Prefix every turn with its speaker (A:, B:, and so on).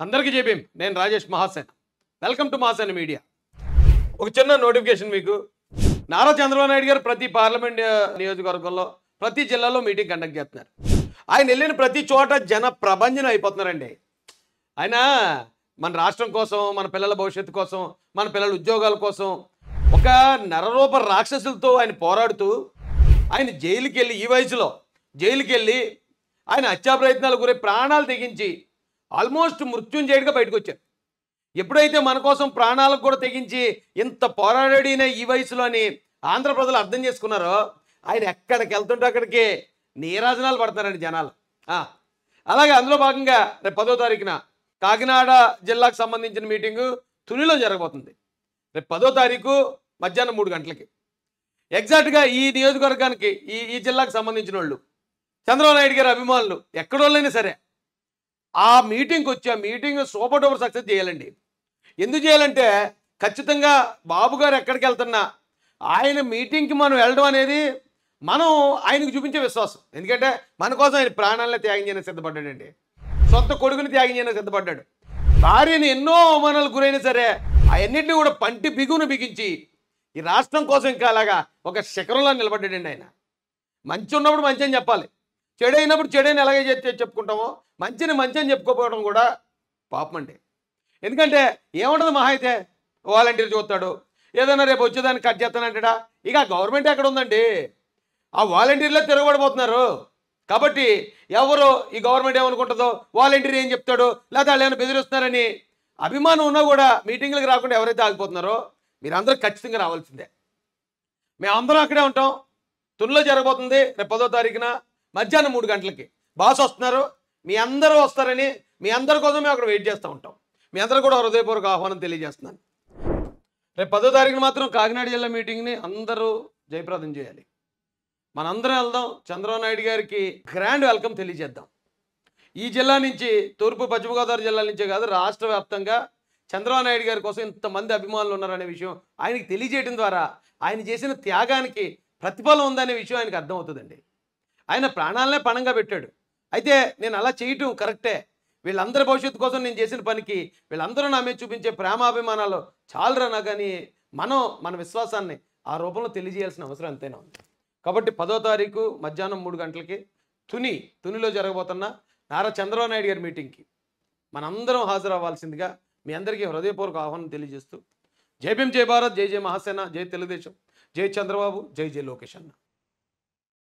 A: అందరికీ జేబీఎం నేను Rajesh Mahasena welcome to Mahasena media ఒక చిన్న నోటిఫికేషన్ మీకు నారా చంద్రబాబు నాయుడు గారు ప్రతి పార్లమెంట్ నియోజకవర్గంలో ప్రతి జిల్లాలో మీటింగ్ కండక్ట్ చేస్తున్నారు ఆయన వెళ్ళిన ప్రతి చోట జన ప్రభంజనం అయిపోతున్నారండి ఆయన మన రాష్ట్రం కోసం మన పిల్లల భవిష్యత్తు కోసం మన పిల్లల ఉద్యోగాల కోసం ఒక నరరూప రాక్షసులతో ఆయన పోరాడుతూ ఆయన జైలుకి వెళ్ళి ఈ వయసులో జైలుకి వెళ్ళి ఆయన హత్యా ప్రయత్నాలు గురి ప్రాణాలు తెగించి ఆల్మోస్ట్ మృత్యుంజయుడిగా బయటకు వచ్చారు ఎప్పుడైతే మన కోసం ప్రాణాలకు కూడా తెగించి ఇంత పోరాడిన ఈ వయసులోని ఆంధ్ర ప్రజలు అర్థం చేసుకున్నారో ఆయన ఎక్కడికి వెళ్తుంటే అక్కడికి నీరాజనాలు పడుతున్నారండి జనాలు అలాగే అందులో భాగంగా రేపు 10వ తారీఖున కాకినాడ జిల్లాకు సంబంధించిన మీటింగు తునిలో జరగబోతుంది రేపు 10వ తారీఖు మధ్యాహ్నం 3 గంటలకి ఎగ్జాక్ట్గా ఈ నియోజకవర్గానికి ఈ జిల్లాకు సంబంధించిన వాళ్ళు చంద్రబాబు నాయుడు గారి అభిమానులు ఎక్కడోళ్ళైనా సరే ఆ మీటింగ్కి వచ్చి ఆ మీటింగ్ సూపర్ డూపర్ సక్సెస్ చేయాలండి ఎందుకు చేయాలంటే ఖచ్చితంగా బాబు గారు ఎక్కడికి వెళ్తున్నా ఆయన మీటింగ్కి మనం వెళ్ళడం అనేది మనం ఆయనకు చూపించే విశ్వాసం ఎందుకంటే మన కోసం ఆయన ప్రాణాలను త్యాగం చేయడానికి సిద్ధపడ్డాడండి సొంత కొడుకుని త్యాగం చేయడానికి సిద్ధపడ్డాడు భార్యని ఎన్నో అవమానాలకు గురైనా సరే అవన్నింటినీ కూడా పంటి బిగును బిగించి ఈ రాష్ట్రం కోసం ఇంకా అలాగా ఒక శిఖరంలో నిలబడ్డాడండి ఆయన మంచి ఉన్నప్పుడు మంచి అని చెప్పాలి చెడైనప్పుడు చెడైన ఎలాగే చెప్పుకుంటామో మంచిని మంచి అని చెప్పుకోకపోవడం కూడా పాపం అండి ఎందుకంటే ఏముంటుంది మహా అయితే వాలంటీర్ చూస్తాడు ఏదైనా రేపు వచ్చేదాన్ని కట్ చేస్తానంటాడా ఇక గవర్నమెంట్ ఎక్కడ ఉందండి ఆ వాలంటీర్లే తిరగబడిపోతున్నారు కాబట్టి ఎవరు ఈ గవర్నమెంట్ ఏమనుకుంటుందో వాలంటీర్ ఏం చెప్తాడు లేదా వాళ్ళు ఏమైనా బెదిరిస్తున్నారని అభిమానం ఉన్నా కూడా మీటింగ్లకు రాకుండా ఎవరైతే ఆగిపోతున్నారో మీరందరూ ఖచ్చితంగా రావాల్సిందే మేమందరం అక్కడే ఉంటాం తునిలో జరగబోతుంది రేపు 10వ తారీఖున మధ్యాహ్నం 3 గంటలకి బాస్ వస్తున్నారు మీ అందరూ వస్తారని మీ అందరి కోసం మేము అక్కడ వెయిట్ చేస్తూ ఉంటాం మీ అందరూ కూడా హృదయపూర్వక ఆహ్వానం తెలియజేస్తున్నాను రేపు 10వ తారీఖున మాత్రం కాకినాడ జిల్లా మీటింగ్ని అందరూ జయప్రదం చేయాలి మనందరం వెళ్దాం చంద్రబాబు నాయుడు గారికి గ్రాండ్ వెల్కమ్ తెలియజేద్దాం ఈ జిల్లా నుంచి తూర్పు పశ్చిమ గోదావరి జిల్లా నుంచే కాదు రాష్ట్ర వ్యాప్తంగా చంద్రబాబు నాయుడు గారి కోసం ఇంతమంది అభిమానులు ఉన్నారనే విషయం ఆయనకి తెలియజేయడం ద్వారా ఆయన చేసిన త్యాగానికి ప్రతిఫలం ఉందనే విషయం ఆయనకు అర్థమవుతుందండి ఆయన ప్రాణాలనే పణంగా పెట్టాడు అయితే నేను అలా చేయటం కరెక్టే వీళ్ళందరి భవిష్యత్తు కోసం నేను చేసిన పనికి వీళ్ళందరూ నా మీద చూపించే ప్రేమాభిమానాలు చాలరా నా కానీ మన విశ్వాసాన్ని ఆ రూపంలో తెలియజేయాల్సిన అవసరం ఎంతైనా ఉంది కాబట్టి 10వ తారీఖు మధ్యాహ్నం 3 గంటలకి తునిలో జరగబోతున్న నారా చంద్రబాబు నాయుడు గారి మీటింగ్కి మనందరం హాజరవ్వాల్సిందిగా మీ అందరికీ హృదయపూర్వక ఆహ్వానం తెలియజేస్తూ జై భీమ్ జై భారత్ జై జై మహాసేన జై తెలుగుదేశం జై చంద్రబాబు జై జై లోకేష్ అన్న